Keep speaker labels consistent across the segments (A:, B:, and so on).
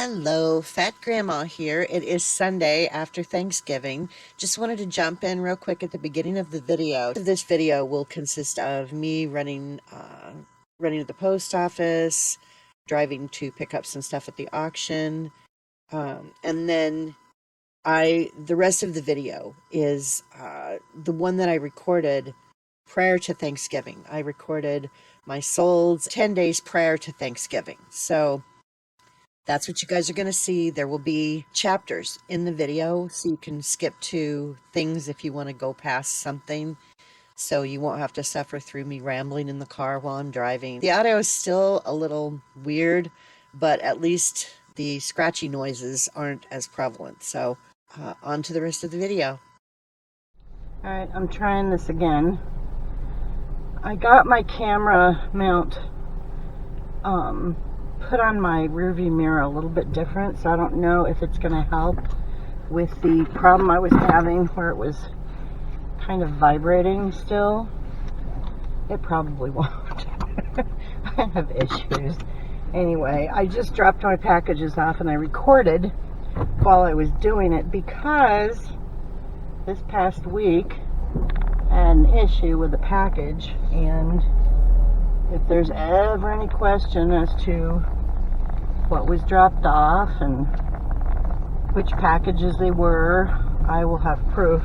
A: Hello, Fat Grandma here. It is Sunday after Thanksgiving. Just wanted to jump in real quick at the beginning of the video. This video will consist of me running to the post office, driving to pick up some stuff at the auction, and then the rest of the video is the one that I recorded prior to Thanksgiving. I recorded my solds 10 days prior to Thanksgiving. So that's what you guys are going to see. There will be chapters in the video, so you can skip to things if you want to go past something, so you won't have to suffer through me rambling in the car while I'm driving. The audio is still a little weird, but at least the scratchy noises aren't as prevalent. So on to the rest of the video.
B: Alright, I'm trying this again. I got my camera mount put on my rearview mirror a little bit different, so I don't know if it's going to help with the problem I was having where it was kind of vibrating still. It probably won't. I have issues. Anyway, I just dropped my packages off and I recorded while I was doing it because this past week I had an issue with the package, and if there's ever any question as to what was dropped off and which packages they were, I will have proof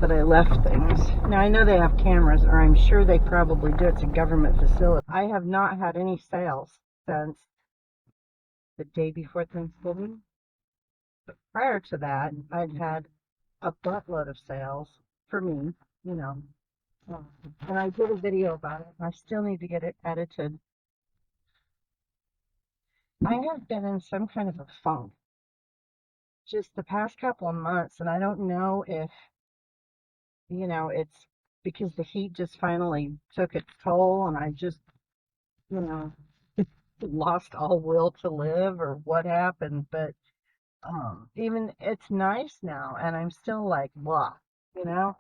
B: that I left things. Now, I know they have cameras, or I'm sure they probably do. It's a government facility. I have not had any sales since the day before Thanksgiving. But prior to that, I'd had a buttload of sales for me, you know. And I did a video about it. I still need to get it edited. I have been in some kind of a funk just the past couple of months, and I don't know if, it's because the heat just finally took its toll and I just, you know, lost all will to live or what happened, but even it's nice now and I'm still like, blah, you know?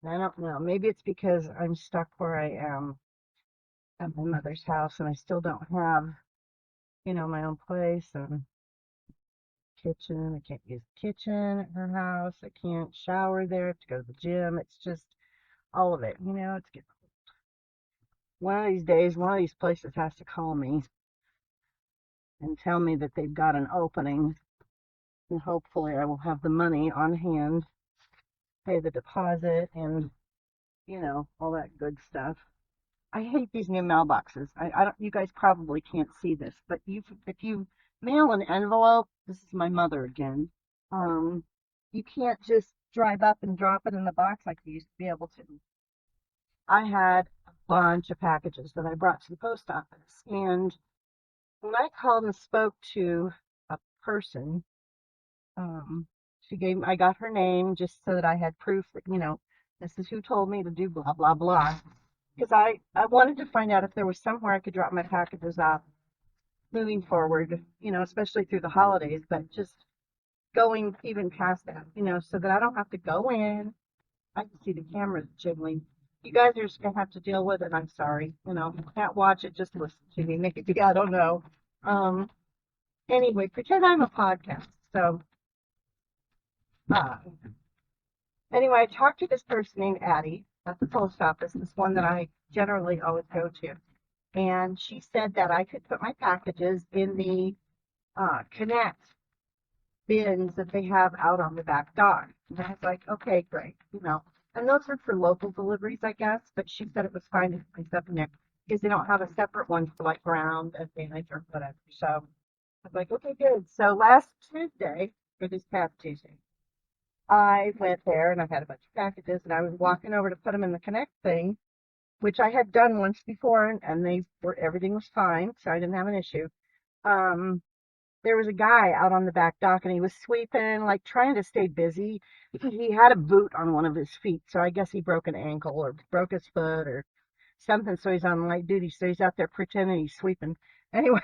B: And I don't know. Maybe it's because I'm stuck where I am at my mother's house and I still don't have, my own place and kitchen. I can't use the kitchen at her house. I can't shower there. I have to go to the gym. It's just all of it, it's getting one of these days, one of these places has to call me and tell me that they've got an opening, and hopefully I will have the money on hand, pay the deposit, and all that good stuff. I hate these new mailboxes. I don't. You guys probably can't see this, but if you mail an envelope, this is my mother again. Um, you can't just drive up and drop it in the box like you used to be able to. I had a bunch of packages that I brought to the post office, and when I called and spoke to a person, I got her name just so that I had proof that, this is who told me to do blah, blah, blah. Because I wanted to find out if there was somewhere I could drop my packages off moving forward, especially through the holidays, but just going even past that, so that I don't have to go in. I can see the cameras jiggling. You guys are just gonna have to deal with it. I'm sorry. Can't watch it, just listen to me. Maybe I don't know. Um, anyway, pretend I'm a podcast. So, uh, anyway, I talked to this person named Addie at the post office, this one that I generally always go to. And she said that I could put my packages in the Connect bins that they have out on the back dock. And I was like, okay, great, And those are for local deliveries, I guess, but she said it was fine to put stuff in there because they don't have a separate one for like ground advantage or whatever. So I was like, okay, good. So last Tuesday, or this past Tuesday, I went there and I had a bunch of packages and I was walking over to put them in the Connect thing, which I had done once before, and everything was fine, so I didn't have an issue. Um, there was a guy out on the back dock and he was sweeping, like trying to stay busy. He had a boot on one of his feet, so I guess he broke an ankle or broke his foot or something, so he's on light duty, so he's out there pretending he's sweeping. Anyway,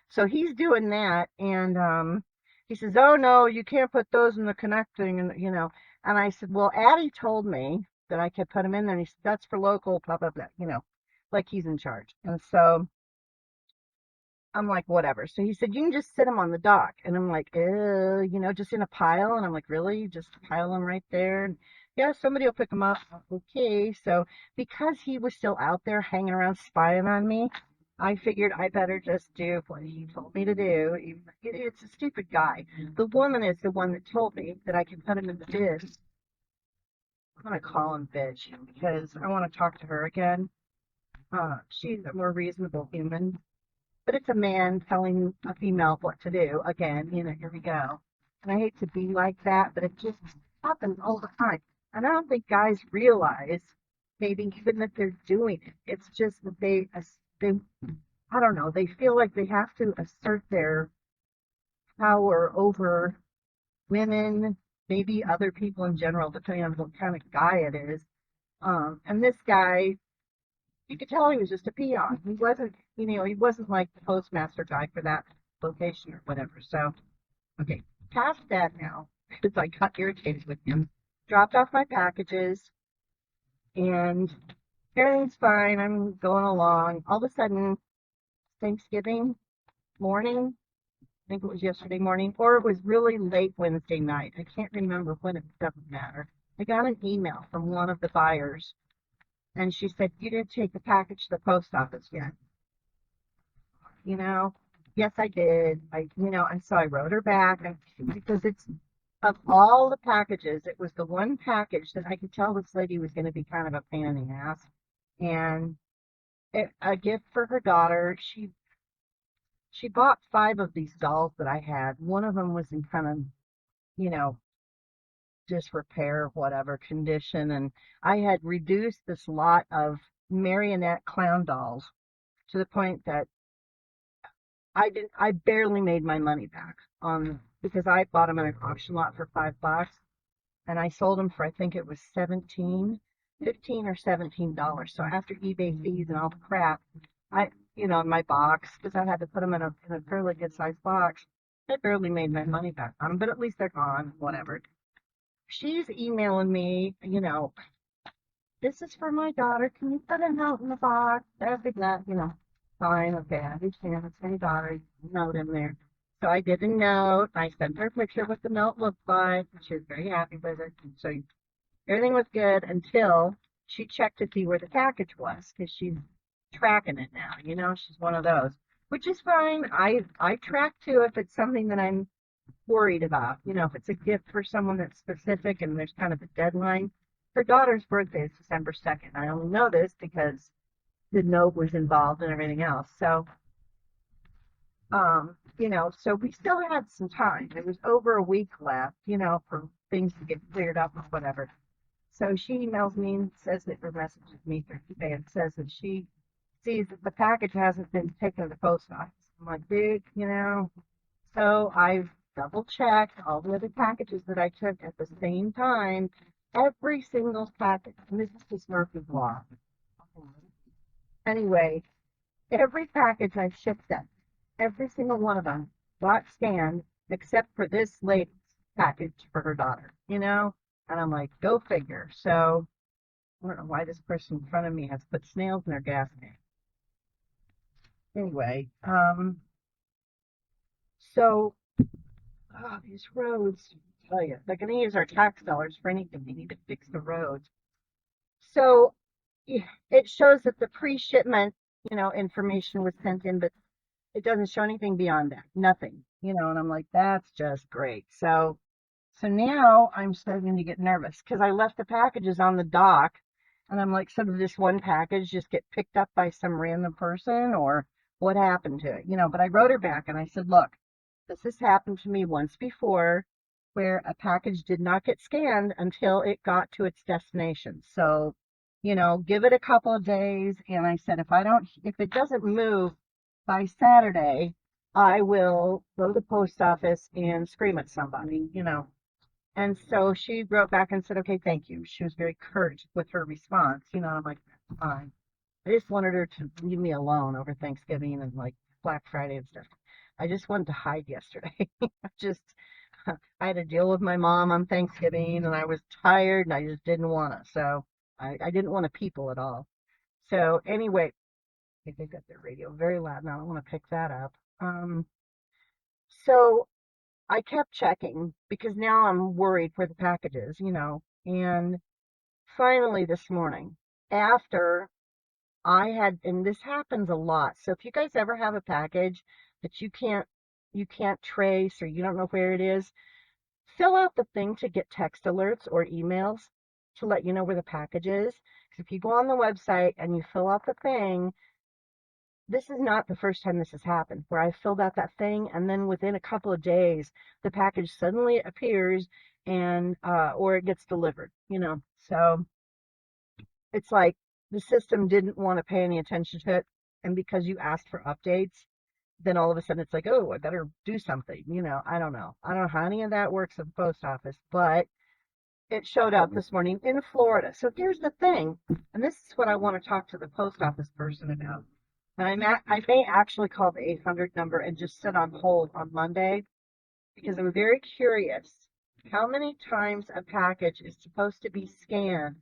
B: so he's doing that, and he says, oh no, you can't put those in the connecting, and and I said, well, Addie told me that I could put them in there, and he said, that's for local, blah, blah, blah, like he's in charge. And so I'm like, whatever. So he said, you can just sit them on the dock. And I'm like, just in a pile. And I'm like, really? Just pile them right there? And yeah, somebody will pick them up. Okay. So because he was still out there hanging around spying on me, I figured I better just do what he told me to do. It's a stupid guy. The woman is the one that told me that I can put him in the bin. I'm going to call him bitch because I want to talk to her again. She's a more reasonable human. But it's a man telling a female what to do. Again, here we go. And I hate to be like that, but it just happens all the time. And I don't think guys realize maybe even that they're doing it. It's just that they, I don't know, they feel like they have to assert their power over women, maybe other people in general, depending on what kind of guy it is. And this guy, you could tell he was just a peon. He wasn't like the postmaster guy for that location or whatever. So, okay, past that now, because I got irritated with him. Dropped off my packages, and everything's fine. I'm going along. All of a sudden, Thanksgiving morning, I think it was yesterday morning, or it was really late Wednesday night. I can't remember when, it doesn't matter. I got an email from one of the buyers, and she said, you didn't take the package to the post office yet. you know, yes, I did. And so I wrote her back because it's of all the packages, it was the one package that I could tell this lady was going to be kind of a pain in the ass. And a gift for her daughter. She bought 5 of these dolls that I had. One of them was in kind of, you know, disrepair, whatever condition. And I had reduced this lot of marionette clown dolls to the point that I barely made my money back on because I bought them at an auction lot for $5 and I sold them for I think it was 15 or $17. So after eBay fees and all the crap, in my box because I had to put them in a fairly good sized box. I barely made my money back on them, but at least they're gone. Whatever. She's emailing me, this is for my daughter. Can you put a note in the box? Everything that, fine, okay, I understand. It's my daughter. Note in there. So I did a note. I sent her a picture of what the note looked like. She was very happy with it. And so everything was good until she checked to see where the package was because she's tracking it now. She's one of those, which is fine. I track too if it's something that I'm worried about. If it's a gift for someone that's specific and there's kind of a deadline. Her daughter's birthday is December 2nd. I only know this because the note was involved and everything else. So we still had some time. There was over a week left, for things to get cleared up or whatever. So she emails me and says that, or messages me through eBay and says that she sees that the package hasn't been taken to the post office. I'm like, dude, So I've double checked all the other packages that I took at the same time. Every single package, and this is just Murphy's Law. Anyway, every package I've shipped them, every single one of them got scanned except for this lady's package for her daughter, And I'm like, go figure. So I don't know why this person in front of me has put snails in their gas tank. Anyway, so these roads, I tell you, they're going to use our tax dollars for anything. They need to fix the roads. So it shows that the pre-shipment, information was sent in, but it doesn't show anything beyond that. Nothing, and I'm like, that's just great. So now I'm starting to get nervous because I left the packages on the dock and I'm like, so did this one package just get picked up by some random person or what happened to it? But I wrote her back and I said, look, this has happened to me once before where a package did not get scanned until it got to its destination. So, give it a couple of days. And I said, if it doesn't move by Saturday, I will go to the post office and scream at somebody. And so she wrote back and said, okay, thank you. She was very curt with her response. I'm like, that's fine. I just wanted her to leave me alone over Thanksgiving and like Black Friday and stuff. I just wanted to hide yesterday. I had to deal with my mom on Thanksgiving and I was tired and I just didn't want to. So I didn't want to people at all. So anyway, Okay, they got their radio very loud now. I don't want to pick that up. So I kept checking because now I'm worried for the packages, and finally this morning, after I had, and this happens a lot. So if you guys ever have a package that you can't trace or you don't know where it is, fill out the thing to get text alerts or emails to let you know where the package is. Because if you go on the website and you fill out the thing, this is not the first time this has happened, where I filled out that thing and then within a couple of days the package suddenly appears and or it gets delivered, So it's like the system didn't want to pay any attention to it, and because you asked for updates, then all of a sudden it's like, oh, I better do something. I don't know. I don't know how any of that works at the post office, but it showed up this morning in Florida. So here's the thing, and this is what I want to talk to the post office person about. And I may actually call the 800 number and just sit on hold on Monday because I'm very curious how many times a package is supposed to be scanned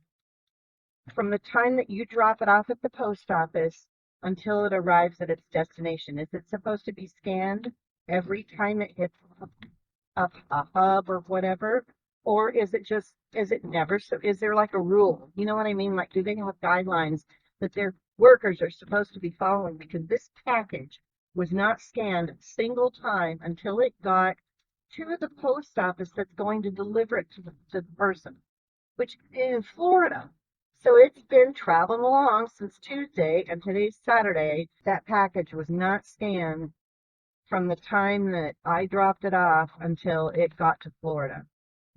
B: from the time that you drop it off at the post office until it arrives at its destination. Is it supposed to be scanned every time it hits a hub or whatever? Or is it never? So is there like a rule? You know what I mean? Like, do they have guidelines that their workers are supposed to be following? Because this package was not scanned a single time until it got to the post office that's going to deliver it to the person, which is in Florida. So it's been traveling along since Tuesday, and today's Saturday. That package was not scanned from the time that I dropped it off until it got to Florida.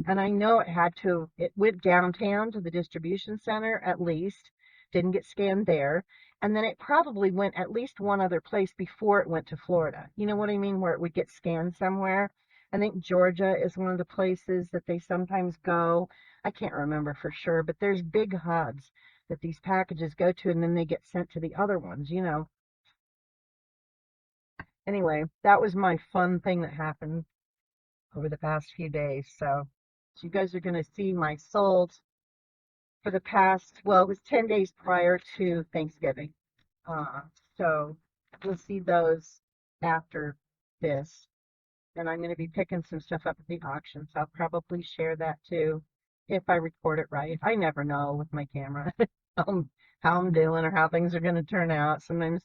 B: And I know it went downtown to the distribution center at least, didn't get scanned there. And then it probably went at least one other place before it went to Florida. You know what I mean? Where it would get scanned somewhere. I think Georgia is one of the places that they sometimes go. I can't remember for sure, but there's big hubs that these packages go to and then they get sent to the other ones. Anyway, that was my fun thing that happened over the past few days. So you guys are going to see my sold for the past, well, it was 10 days prior to Thanksgiving. Uh, so we'll see those after this. And I'm going to be picking some stuff up at the auction. So I'll probably share that too if I record it right. I never know with my camera how I'm doing or how things are going to turn out. Sometimes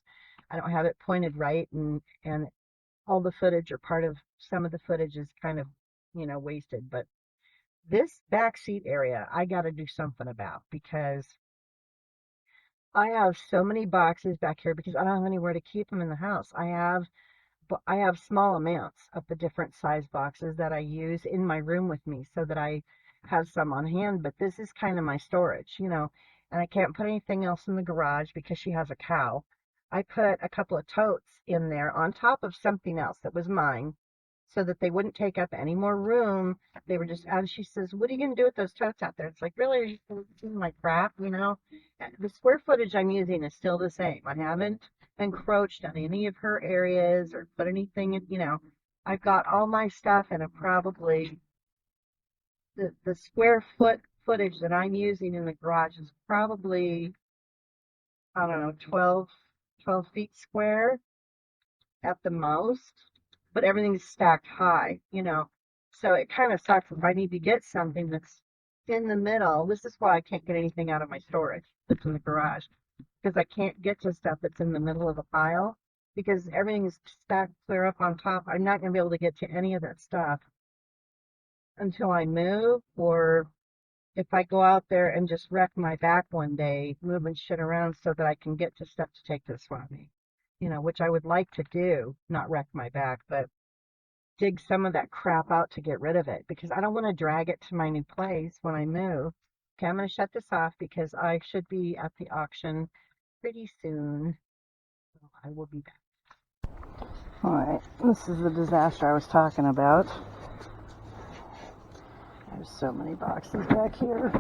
B: I don't have it pointed right, and all the footage or part of some of the footage is kind of, wasted. But this back seat area, I got to do something about because I have so many boxes back here because I don't have anywhere to keep them in the house. I have small amounts of the different size boxes that I use in my room with me so that I have some on hand, but this is kind of my storage, and I can't put anything else in the garage because she has a cow. I put a couple of totes in there on top of something else that was mine so that they wouldn't take up any more room. They were just, and she says, what are you going to do with those totes out there? It's like, really, are you using my crap? The square footage I'm using is still the same. I haven't encroached on any of her areas or put anything in. I've got all my stuff in probably the square footage that I'm using in the garage is probably, I don't know, 12 feet square at the most, but everything's stacked high. So it kind of sucks if I need to get something that's in the middle. This is why I can't get anything out of my storage that's in the garage, because I can't get to stuff that's in the middle of a pile because everything is stacked clear up on top. I'm not going to be able to get to any of that stuff until I move, or if I go out there and just wreck my back one day moving shit around so that I can get to stuff to take this from me, which I would like to do, not wreck my back, but dig some of that crap out to get rid of it because I don't want to drag it to my new place when I move. Okay, I'm going to shut this off because I should be at the auction pretty soon. So I will be back. All right, this is the disaster I was talking about. There's so many boxes back here.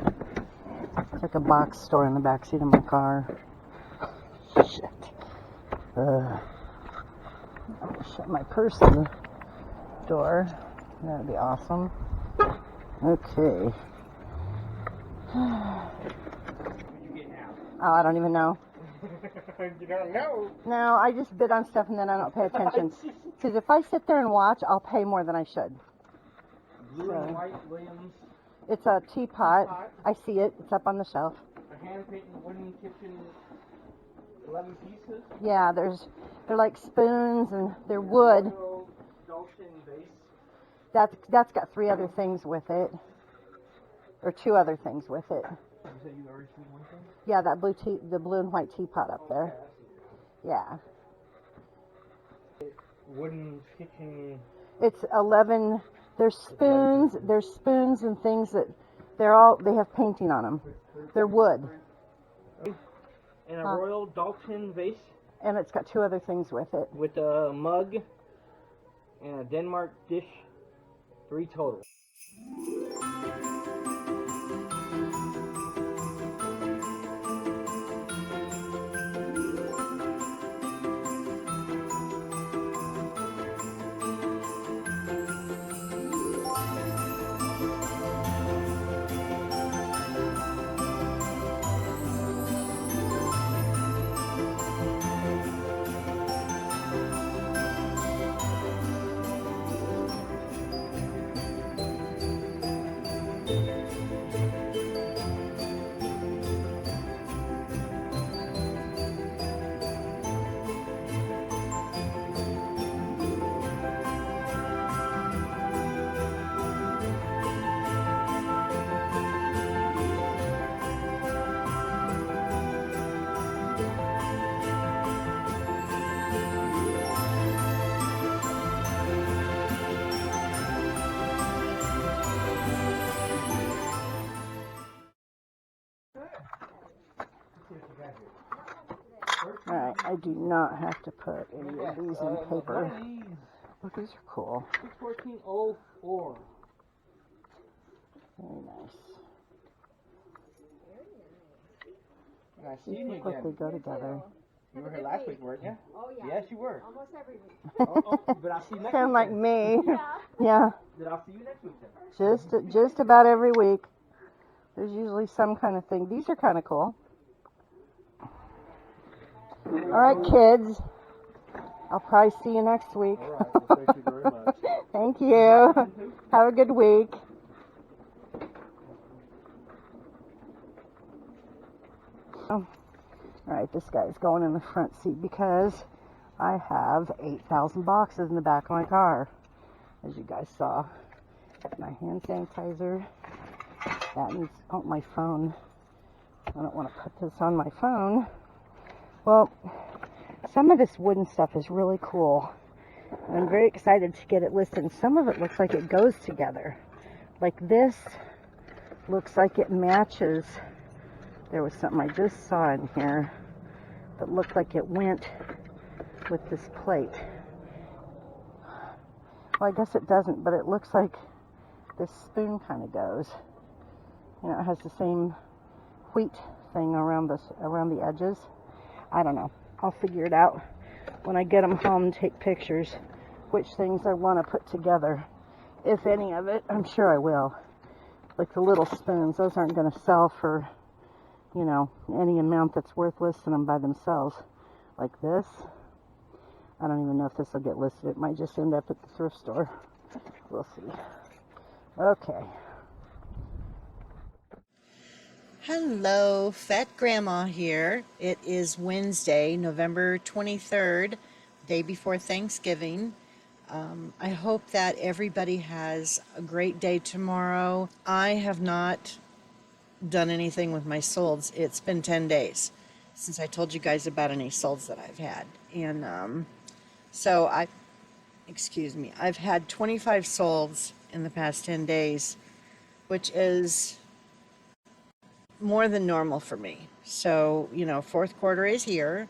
B: It's like a box store in the backseat of my car. Shit. I'm gonna shut my purse in the door. That'd be awesome. Okay. Oh, I don't even know.
C: You don't know.
B: No, I just bid on stuff and then I don't pay attention. Because if I sit there and watch, I'll pay more than I should.
C: Blue and white Williams.
B: It's a teapot. I see it. It's up on the shelf.
C: A hand-painted wooden kitchen, 11 pieces.
B: Yeah, they're like spoons and they're wood.
C: Dolphin base.
B: That's got 3 other things with it. Or 2 other things with it.
C: You said you already seen one thing?
B: Yeah, that the blue and white teapot up there. Yeah.
C: Wooden kitchen.
B: It's 11. There's spoons and things that they have painting on them. They're wood.
C: And a royal Dalton vase.
B: And it's got 2 other things with it.
C: With a mug and a Denmark dish. 3 total.
B: Alright, I do not have to put any of these in paper. Look, these are cool.
C: 1404.
B: Very nice.
C: And I see
B: These
C: you
B: look like they
C: again.
B: go together.
C: You were here last week, weren't you?
D: Oh, yeah.
C: Yes, you were.
D: Almost every week.
C: But I'll see you next
B: Sound
C: week.
B: like
C: then.
B: me.
D: Yeah.
B: Yeah,
C: Then I'll see you next week then.
B: just about every week. There's usually some kind of thing. These are kind of cool. Alright, kids. I'll probably see you next week.
C: All right. Well, thank you very much.
B: Thank you. Have a good week. Oh. Alright, this guy's going in the front seat because I have 8,000 boxes in the back of my car. As you guys saw. My hand sanitizer. That needs, oh, my phone. I don't want to put this on my phone. Well, some of this wooden stuff is really cool. And I'm very excited to get it listed. And some of it looks like it goes together. Like this looks like it matches. There was something I just saw in here that looked like it went with this plate. Well, I guess it doesn't, but it looks like this spoon kind of goes. You know, it has the same wheat thing around the edges. I don't know. I'll figure it out when I get them home and take pictures, which things I want to put together. If any of it, I'm sure I will. Like the little spoons, those aren't going to sell for, you know, any amount that's worth listing them by themselves. Like this. I don't even know if this will get listed. It might just end up at the thrift store. We'll see. Okay.
A: Hello, Fat Grandma here. It is Wednesday, November 23rd, day before Thanksgiving. I hope that everybody has a great day tomorrow. I have not done anything with my solds. It's been 10 days since I told you guys about any solds that I've had. And so I've had 25 solds in the past 10 days, which is more than normal for me. So, you know, fourth quarter is here.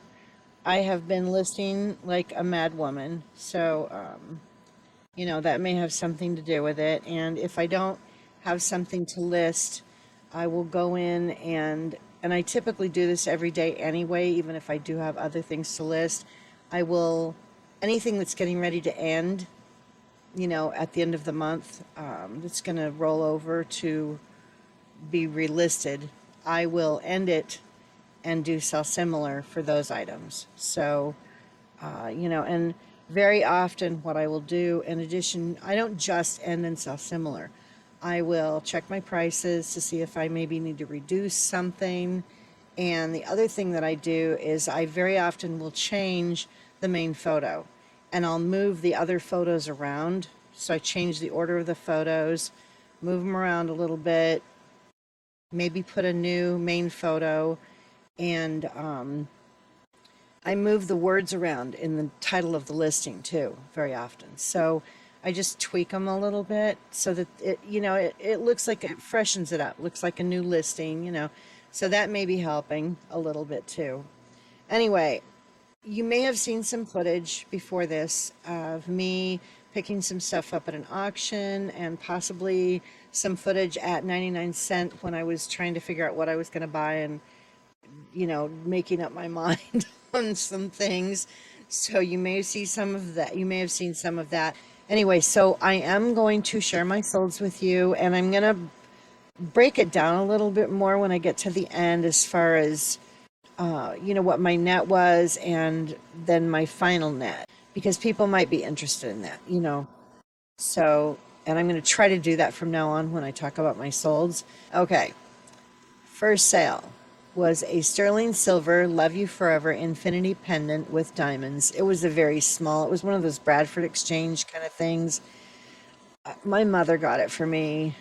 A: I have been listing like a mad woman. So, you know, that may have something to do with it. And if I don't have something to list, I will go in and I typically do this every day anyway, even if I do have other things to list. I will, anything that's getting ready to end, you know, at the end of the month, that's going to roll over to be relisted, I will end it and do sell similar for those items. So, and very often what I will do in addition, I don't just end and sell similar. I will check my prices to see if I maybe need to reduce something. And the other thing that I do is I very often will change the main photo and I'll move the other photos around. So I change the order of the photos, move them around a little bit, maybe put a new main photo, and I move the words around in the title of the listing too, very often. So I just tweak them a little bit so that it looks like it freshens it up, looks like a new listing. So that may be helping a little bit too. Anyway, you may have seen some footage before this of me picking some stuff up at an auction and possibly some footage at 99¢ when I was trying to figure out what I was going to buy and making up my mind on some things. So you may see some of that. You may have seen some of that. Anyway, so I am going to share my solds with you, and I'm going to break it down a little bit more when I get to the end as far as, what my net was and then my final net, because people might be interested in that. So, and I'm going to try to do that from now on when I talk about my solds. Okay. First sale was a sterling silver Love You Forever infinity pendant with diamonds. It was it was one of those Bradford Exchange kind of things. My mother got it for me,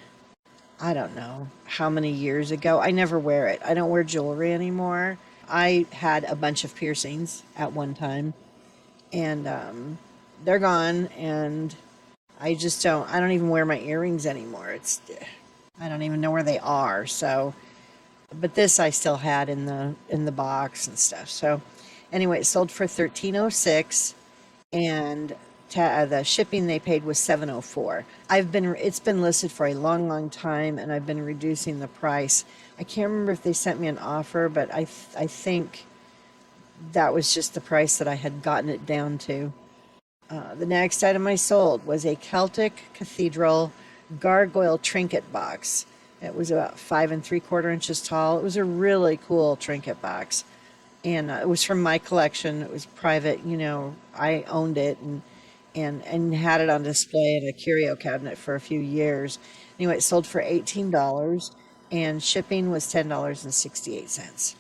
A: I don't know how many years ago. I never wear it. I don't wear jewelry anymore. I had a bunch of piercings at one time, and they're gone, and I don't even wear my earrings anymore. I don't even know where they are. So, but this I still had in the box and stuff. So anyway, it sold for $13.06, and the shipping they paid was $7.04. It's been listed for a long, long time, and I've been reducing the price. I can't remember if they sent me an offer, but I think that was just the price that I had gotten it down to. The next item I sold was a Celtic Cathedral gargoyle trinket box. It was about 5 3/4 inches tall. It was a really cool trinket box, and it was from my collection. It was private. I owned it and had it on display in a curio cabinet for a few years. Anyway, it sold for $18, and shipping was $10.68.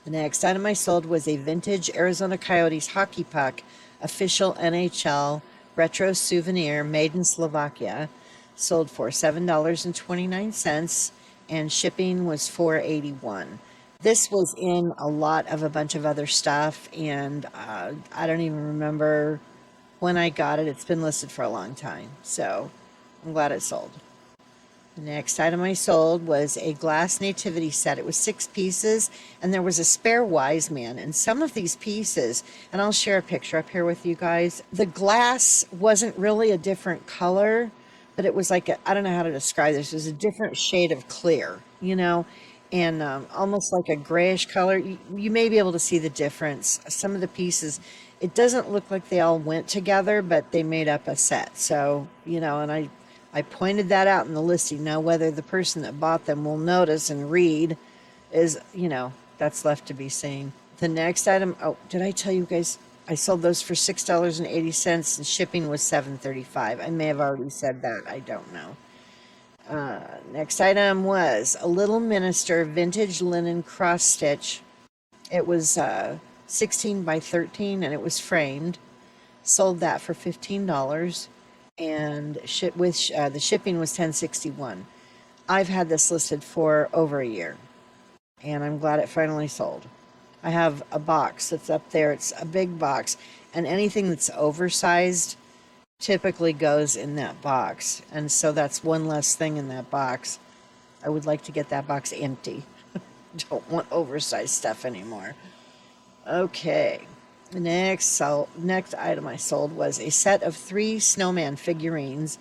A: The next item I sold was a vintage Arizona Coyotes hockey puck, official NHL retro souvenir made in Slovakia. Sold for $7.29, and shipping was $4.81. This was in a lot of a bunch of other stuff, and I don't even remember when I got it. It's been listed for a long time, so I'm glad it sold. The next item I sold was a glass nativity set. It was 6 pieces, and there was a spare wise man. And some of these pieces, and I'll share a picture up here with you guys, the glass wasn't really a different color, but it was like, I don't know how to describe this. It was a different shade of clear, and almost like a grayish color. You may be able to see the difference. Some of the pieces, it doesn't look like they all went together, but they made up a set. So, and I pointed that out in the listing. Now, whether the person that bought them will notice and read is, that's left to be seen. The next item, oh, did I tell you guys I sold those for $6.80 and shipping was $7.35. I may have already said that. I don't know. Next item was a Little Minister vintage linen cross stitch. It was 16 by 13 and it was framed. Sold that for $15, and the shipping was $10.61. I've had this listed for over a year, and I'm glad it finally sold. I have a box that's up there. It's a big box, and anything that's oversized typically goes in that box, and so that's one less thing in that box. I would like to get that box empty. Don't want oversized stuff anymore. Okay. The next item I sold was a set of 3 snowman figurines.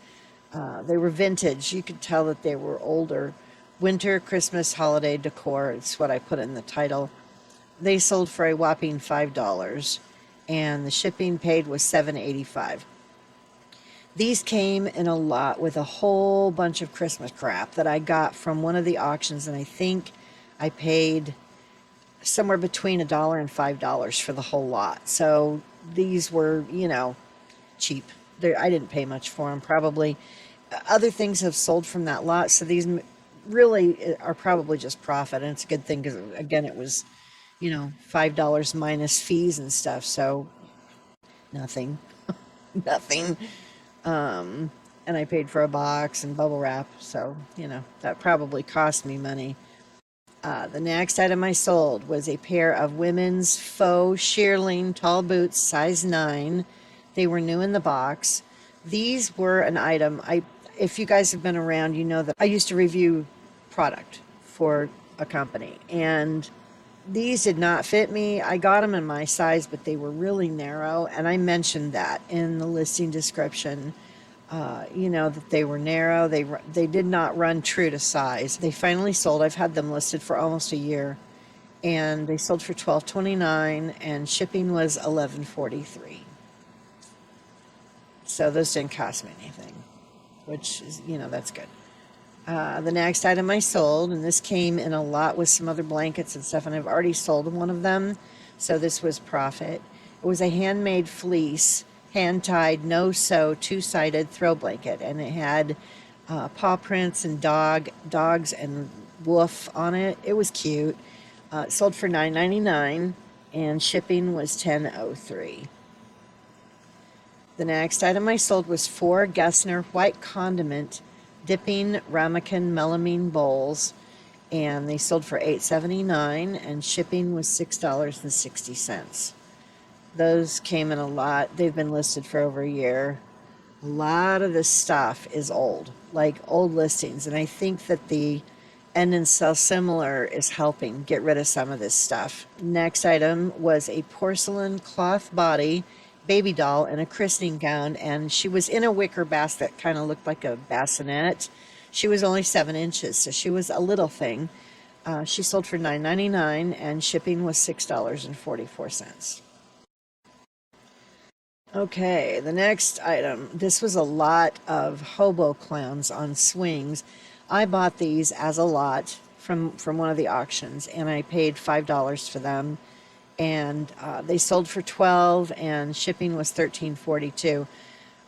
A: They were vintage. You could tell that they were older. Winter, Christmas, holiday decor. It's what I put in the title. They sold for a whopping $5, and the shipping paid was $7.85. These came in a lot with a whole bunch of Christmas crap that I got from one of the auctions, and I think I paid somewhere between $1 and $5 for the whole lot. So these were, you know, cheap. I didn't pay much for them. Probably other things have sold from that lot, so these really are probably just profit, and it's a good thing because again, it was, you know, $5 minus fees and stuff. So nothing, nothing. And I paid for a box and bubble wrap, so you know that probably cost me money. The next item I sold was a pair of women's faux shearling tall boots, size 9. They were new in the box. These were an item if you guys have been around, you know that I used to review product for a company, and these did not fit me. I got them in my size, but they were really narrow, and I mentioned that in the listing description. You know, that they were narrow. They did not run true to size. They finally sold. I've had them listed for almost a year, and they sold for $12.29, and shipping was $11.43. So those didn't cost me anything, which is, you know, that's good. The next item I sold, and this came in a lot with some other blankets and stuff, and I've already sold one of them, so this was profit. It was a handmade fleece, hand-tied, no-sew, two-sided throw blanket, and it had paw prints and dogs and wolf on it. It was cute. It sold for $9.99, and shipping was $10.03. The next item I sold was 4 Gessner white condiment dipping ramekin melamine bowls, and they sold for $8.79, and shipping was $6.60. Those came in a lot. They've been listed for over a year. A lot of this stuff is old, like old listings, and I think that the End and Sell Similar is helping get rid of some of this stuff. Next item was a porcelain cloth body baby doll in a christening gown, and she was in a wicker basket, kind of looked like a bassinet. She was only 7 inches, so she was a little thing. She sold for $9.99, and shipping was $6.44. Okay, the next item. This was a lot of hobo clowns on swings. I bought these as a lot from one of the auctions, and I paid $5 for them, and they sold for $12, and shipping was $13.42.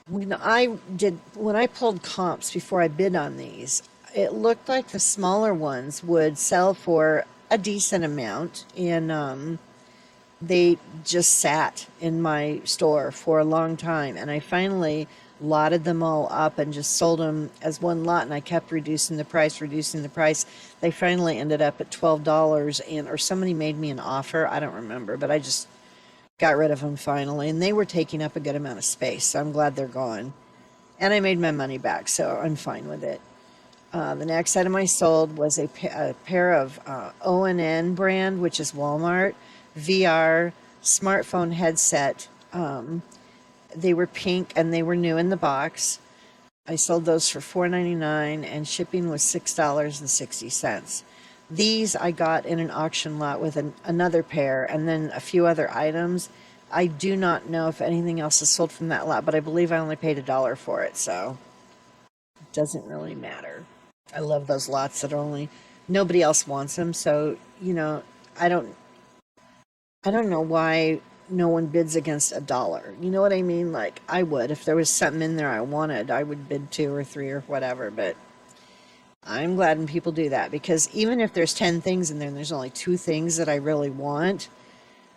A: When I pulled comps before I bid on these, it looked like the smaller ones would sell for a decent amount, and they just sat in my store for a long time, and I finally lotted them all up and just sold them as one lot, and I kept reducing the price. They finally ended up at $12, or somebody made me an offer. I don't remember, but I just got rid of them finally, and they were taking up a good amount of space, so I'm glad they're gone. And I made my money back, so I'm fine with it. The next item I sold was a pair of O&N brand, which is Walmart, VR smartphone headset. They were pink, and they were new in the box. I sold those for $4.99, and shipping was $6.60. These I got in an auction lot with another pair, and then a few other items. I do not know if anything else is sold from that lot, but I believe I only paid $1 for it, so it doesn't really matter. I love those lots that nobody else wants them, so, you know, I don't know why no one bids against $1. You know what I mean? Like, I would. If there was something in there I wanted, I would bid 2 or 3 or whatever, but I'm glad when people do that, because even if there's 10 things in there and there's only 2 things that I really want,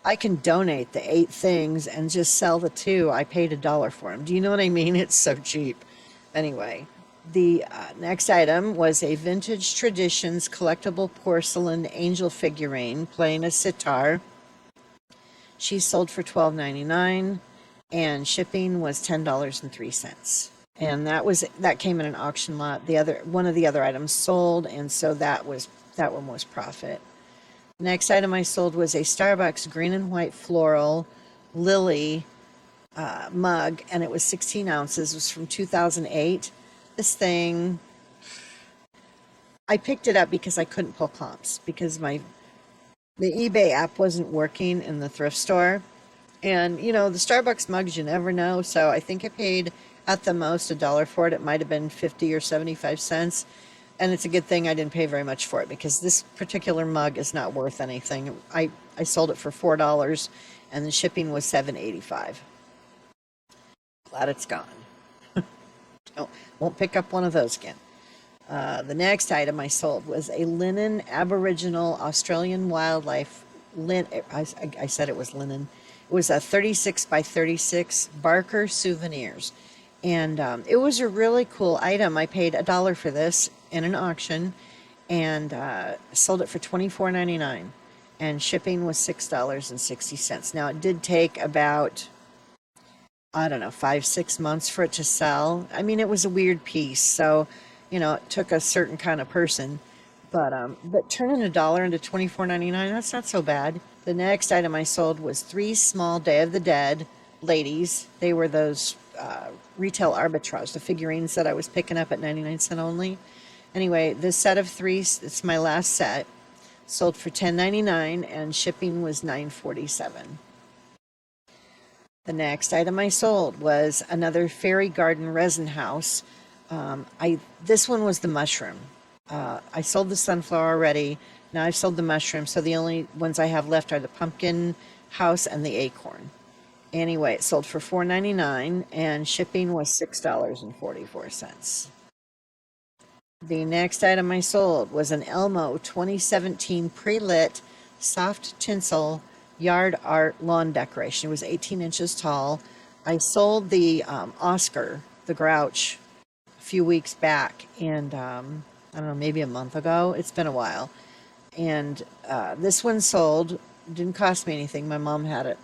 A: I can donate the 8 things and just sell the 2. I paid $1 for them. Do you know what I mean? It's so cheap. Anyway, the next item was a Vintage Traditions collectible porcelain angel figurine playing a sitar. She sold for $12.99, and shipping was $10.03. And that came in an auction lot. One of the other items sold, and so that one was profit. Next item I sold was a Starbucks green and white floral lily mug, and it was 16 ounces. It was from 2008. This thing, I picked it up because I couldn't pull comps, because the eBay app wasn't working in the thrift store. And, you know, the Starbucks mugs, you never know. So I think I paid at the most $1 for it. It might have been 50 or 75 cents. And it's a good thing I didn't pay very much for it, because this particular mug is not worth anything. I sold it for $4 and the shipping was $7.85. Glad it's gone. Oh, won't pick up one of those again. The next item I sold was a linen Aboriginal Australian wildlife I said it was linen. It was a 36 by 36 Barker souvenirs. And it was a really cool item. I paid $1 for this in an auction, and sold it for $24.99. And shipping was $6.60. Now, it did take about, I don't know, 5, 6 months for it to sell. I mean, it was a weird piece, so it took a certain kind of person. But turning $1 into $24.99, that's not so bad. The next item I sold was 3 small Day of the Dead ladies. They were those retail arbitrage, the figurines that I was picking up at 99 cents only. Anyway, this set of 3, it's my last set, sold for $10.99 and shipping was $9.47. The next item I sold was another Fairy Garden resin house. This one was the mushroom. I sold the sunflower already. Now I've sold the mushroom, so the only ones I have left are the pumpkin house and the acorn. Anyway, it sold for $4.99 and shipping was $6.44. The next item I sold was an Elmo 2017 pre-lit soft tinsel yard art lawn decoration. It was 18 inches tall. I sold the Oscar, the Grouch, a few weeks back, and I don't know, maybe a month ago. It's been a while. And this one sold, didn't cost me anything. My mom had it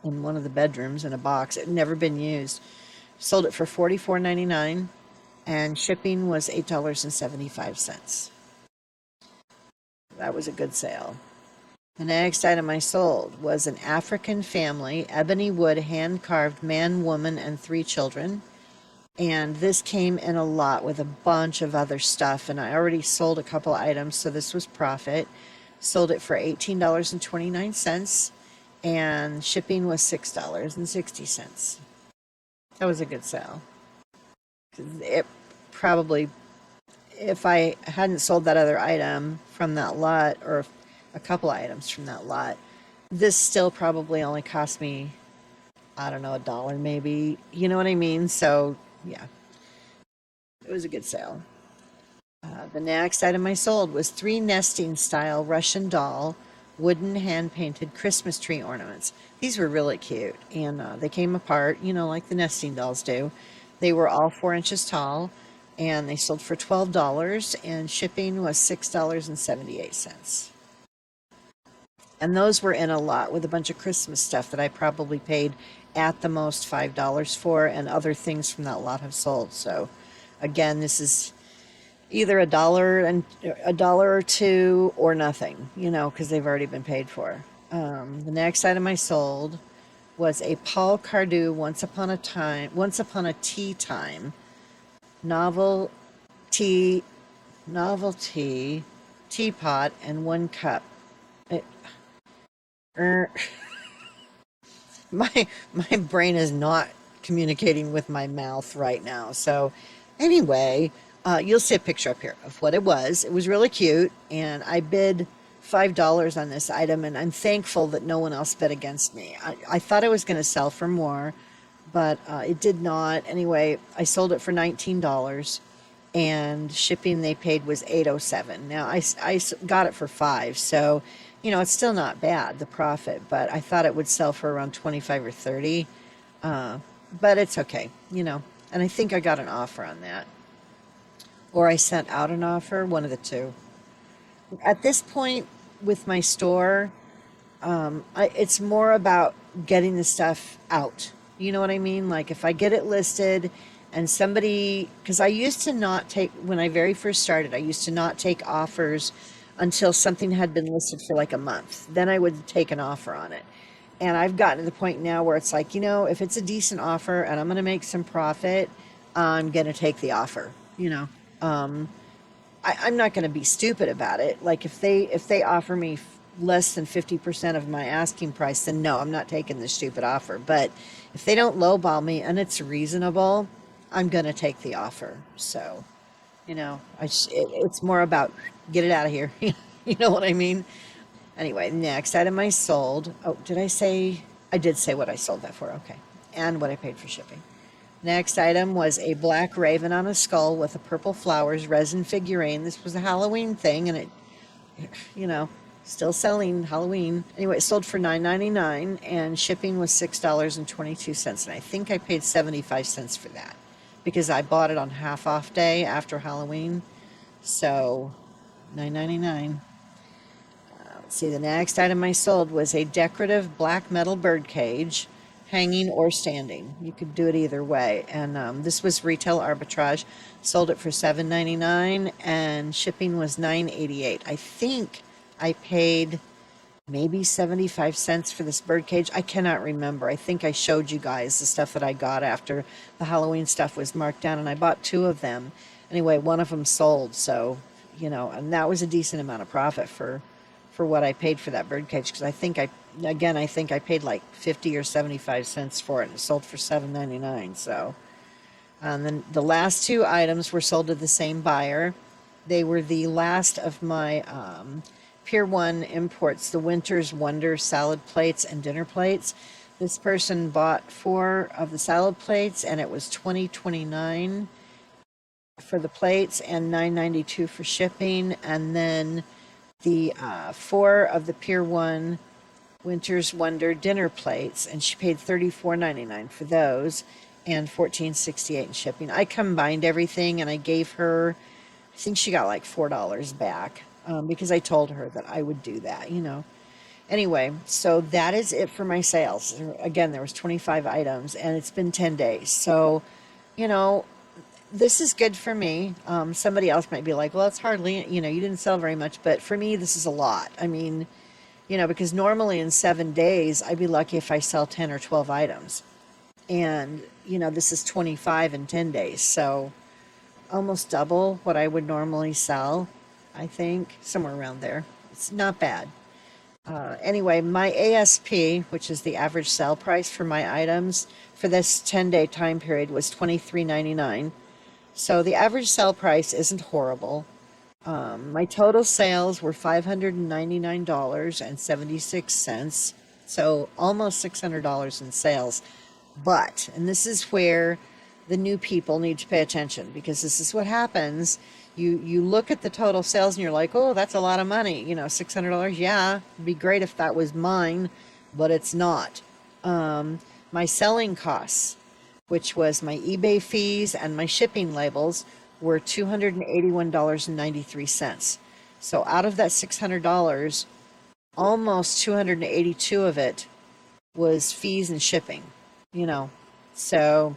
A: in one of the bedrooms in a box. It had never been used. Sold it for $44.99 and shipping was $8.75. That was a good sale. The next item I sold was an African family ebony wood hand-carved man, woman, and 3 children. And this came in a lot with a bunch of other stuff, and I already sold a couple items, so this was profit. Sold it for $18.29 and shipping was $6.60. That was a good sale. It probably, if I hadn't sold that other item from that lot, or a couple items from that lot, this still probably only cost me, I don't know, $1 maybe. You know what I mean? So yeah, it was a good sale. The next item I sold was 3 nesting style Russian doll wooden hand painted Christmas tree ornaments. These were really cute, and they came apart, like the nesting dolls do. They were all 4 inches tall, and they sold for $12, and shipping was $6.78. And those were in a lot with a bunch of Christmas stuff that I probably paid at the most $5 for, and other things from that lot have sold. So again, this is either $1 or $2 or nothing, because they've already been paid for. The next item I sold was a Paul Cardew Once Upon a Tea Time novelty teapot and 1 cup. My brain is not communicating with my mouth right now. So anyway, you'll see a picture up here of what it was. It was really cute, and I bid $5 on this item, and I'm thankful that no one else bid against me. I thought I was going to sell for more, but it did not. Anyway, I sold it for $19, and shipping they paid was $8.07. Now, I got it for $5, so it's still not bad, the profit, but I thought it would sell for around $25 or $30. But it's okay, and I think I got an offer on that. Or I sent out an offer, one of the two. At this point with my store, it's more about getting the stuff out. You know what I mean? Like if I get it listed and somebody, because I used to not take, when I very first started, I used to not take offers until something had been listed for like a month. Then I would take an offer on it. And I've gotten to the point now where it's like, if it's a decent offer and I'm going to make some profit, I'm going to take the offer, I'm not going to be stupid about it. Like if they offer me less than 50% of my asking price, then no, I'm not taking this stupid offer. But if they don't lowball me and it's reasonable, I'm going to take the offer. So It's more about get it out of here. You know what I mean? Anyway, next item I sold. Oh, did I say? I did say what I sold that for. Okay. And what I paid for shipping. Next item was a black raven on a skull with a purple flowers resin figurine. This was a Halloween thing, and it, you know, still selling Halloween. Anyway, it sold for $9.99, and shipping was $6.22. And I think I paid 75 cents for that because I bought it on half off day after Halloween. So $9.99. Let's see, the next item I sold was a decorative black metal bird cage, hanging or standing. You could do it either way. And this was retail arbitrage. Sold it for $7.99, and shipping was $9.88. I think I paid maybe 75 cents for this bird cage. I cannot remember. I think I showed you guys the stuff that I got after the Halloween stuff was marked down, and I bought two of them. Anyway, one of them sold, so, and that was a decent amount of profit for what I paid for that bird cage, because I think I paid like 50 or 75 cents for it, and it sold for $7.99. So, and then the last two items were sold to the same buyer. They were the last of my Pier 1 imports, the Winter's Wonder salad plates and dinner plates. This person bought 4 of the salad plates, and it was $20.29 for the plates and $9.92 for shipping. And then the 4 of the Pier 1 Winter's Wonder dinner plates, and she paid $34.99 for those and $14.68 in shipping. I combined everything, and I gave her, I think she got like $4 back because I told her that I would do that, Anyway, so that is it for my sales. Again, there was 25 items, and it's been 10 days. So, this is good for me. Somebody else might be like, well, it's hardly, you didn't sell very much. But for me, this is a lot. I mean, because normally in 7 days, I'd be lucky if I sell 10 or 12 items. And, this is 25 in 10 days. So almost double what I would normally sell, I think, somewhere around there. It's not bad. Anyway, my ASP, which is the average sale price for my items for this 10-day time period, was $23.99. So the average sale price isn't horrible. My total sales were $599.76. So almost $600 in sales. But, and this is where the new people need to pay attention, because this is what happens. You look at the total sales and you're like, oh, that's a lot of money. $600. Yeah, it'd be great if that was mine, but it's not. My selling costs, which was my eBay fees and my shipping labels, were $281.93. So out of that $600, almost 282 of it was fees and shipping, So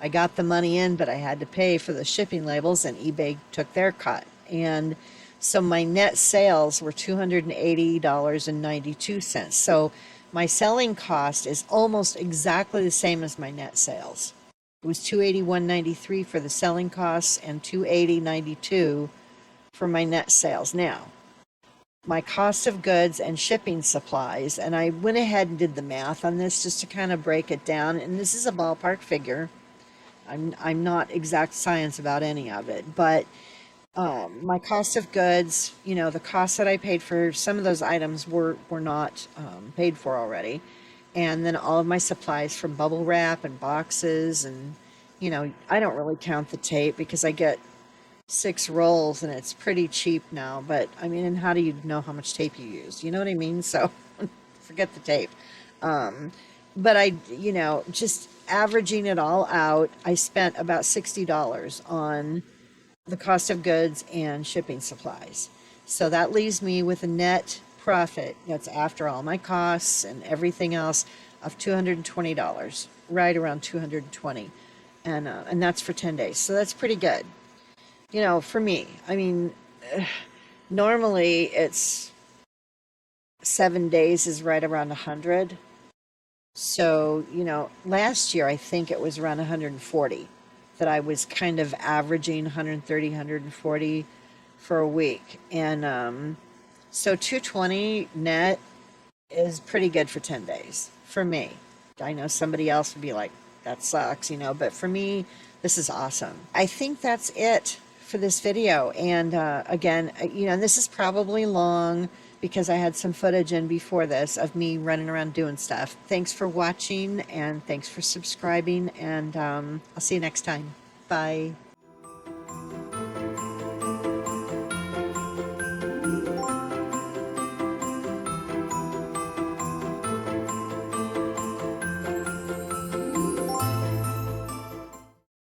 A: I got the money in, but I had to pay for the shipping labels, and eBay took their cut. And so my net sales were $280.92. So my selling cost is almost exactly the same as my net sales. It was $281.93 for the selling costs and $280.92 for my net sales. Now, my cost of goods and shipping supplies, and I went ahead and did the math on this just to kind of break it down, and this is a ballpark figure. I'm not exact science about any of it, but my cost of goods, the costs that I paid for some of those items were not paid for already. And then all of my supplies from bubble wrap and boxes, and, I don't really count the tape because I get 6 rolls and it's pretty cheap now. But I mean, and how do you know how much tape you used? You know what I mean? So forget the tape. But I, just averaging it all out, I spent about $60 on the cost of goods and shipping supplies. So that leaves me with a net profit, that's after all my costs and everything else, of $220, right around $220. And that's for 10 days. So that's pretty good. For me, I mean, normally it's 7 days is right around 100. So, last year I think it was around 140 that I was kind of averaging 130, 140 for a week. And so 220 net is pretty good for 10 days for me. I know somebody else would be like, that sucks, but for me, this is awesome. I think that's it for this video. And again, you know, this is probably long because I had some footage in before this of me running around doing stuff. Thanks for watching, and thanks for subscribing, and I'll see you next time. Bye.